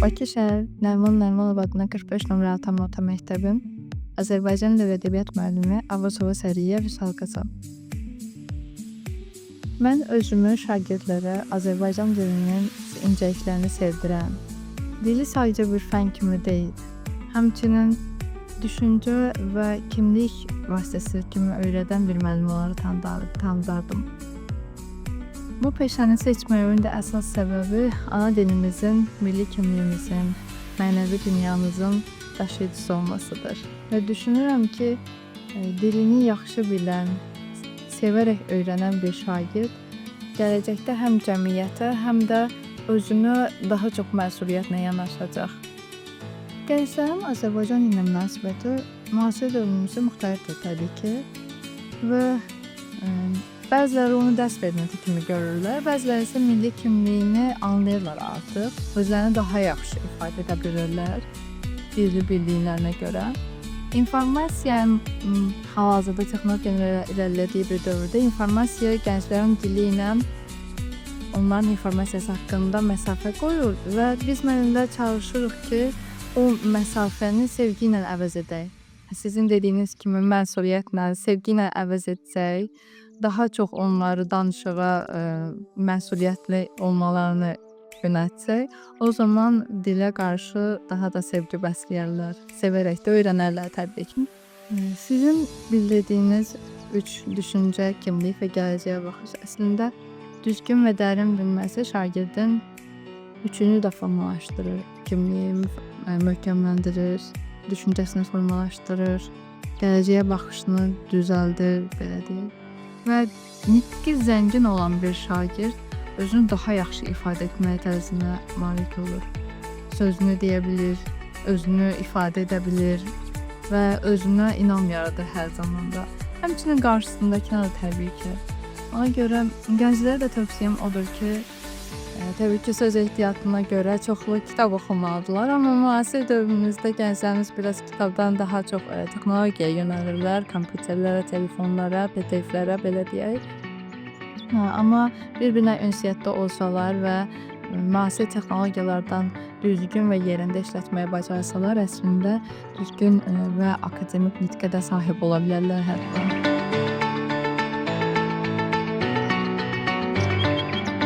Bakı şəhər Nəriman Nərimanov adına 45 nömrəli tam orta məktəbin Azərbaycan dil və ədəbiyyat müəllimi Abbasova Səriyə Vüsal Qazan. Mən özümü şagirdlərə Azərbaycan dilinin incəliklərini sevdirən, dili sadəcə bir fən kimi deyil, həmçinin düşüncə və kimlik vasitəsi kimi öyrədən bir müəllim olaraq tanıdardım. Bu peşəni seçməyimin də əsas səbəbi ana dilimizin, milli kimliyimizin, mənəvi dünyamızın daşıyıcısı olmasıdır. Və düşünürəm ki, dilini yaxşı bilən, sevərək öyrənən bir şagird gələcəkdə həm cəmiyyətə, həm də özünə daha çox məsuliyyətlə yanaşacaq. Gənclərin Azərbaycan dilinə münasibəti müasir dövrümüzdə müxtəlifdir təbii ki və bəziləri onu dərs verməsi kimi görürlər, bəziləri isə milli kimliyini anlayırlar artıq, özlərini daha yaxşı ifadə edə bilirlər dili bildiklərinə görə. İnformasiya hal-hazırda texnologiyanın irəlilədiyi bir dövrdə informasiya gənclərin dili ilə onların informasiyası haqqında məsafə qoyur və biz müəllimlər çalışırıq ki, o məsafəni sevgi ilə əvəz edək. Sizin dediyiniz kimi məsuliyyətlə, sevgi ilə əvəz etsək, daha çox onları danışığa məsuliyyətli olmalarını yönəltsək, o zaman dilə qarşı daha da sevgi bəsləyərlər, sevərək də öyrənərlər təbii ki. Sizin bildirdiyiniz 3 düşüncə, kimlik və gələcəyə baxış əslində düzgün və dərin bilməsi şagirdin üçünü də formalaşdırır. Kimliyi möhkəmləndirir, düşüncəsini formalaşdırır, gələcəyə baxışını düzəldir, belə deyək. Və nitqi zəngin olan bir şagird özünü daha yaxşı ifadə etmək tərzinə malik olur. Sözünü deyə bilir, özünü ifadə edə bilir və özünə inam yaradır hər zamanda. Həmçinin qarşısındakına da təbii ki. Ona görə gənclərə də tövsiyəm odur ki, təbii ki, söz ehtiyatına görə çoxlu kitab oxumalıdırlar, amma müasir dövrümüzdə gənclərimiz biraz kitabdan daha çox texnologiyaya yönəlirlər, kompüterlərə, telefonlara, PDF-lərə, belə deyək. Amma bir-birinə ünsiyyətdə olsalar və müasir texnologiyalardan düzgün və yerində işlətməyə bacarsalar, əslində düzgün və akademik nitqə də sahib ola bilərlər hətta.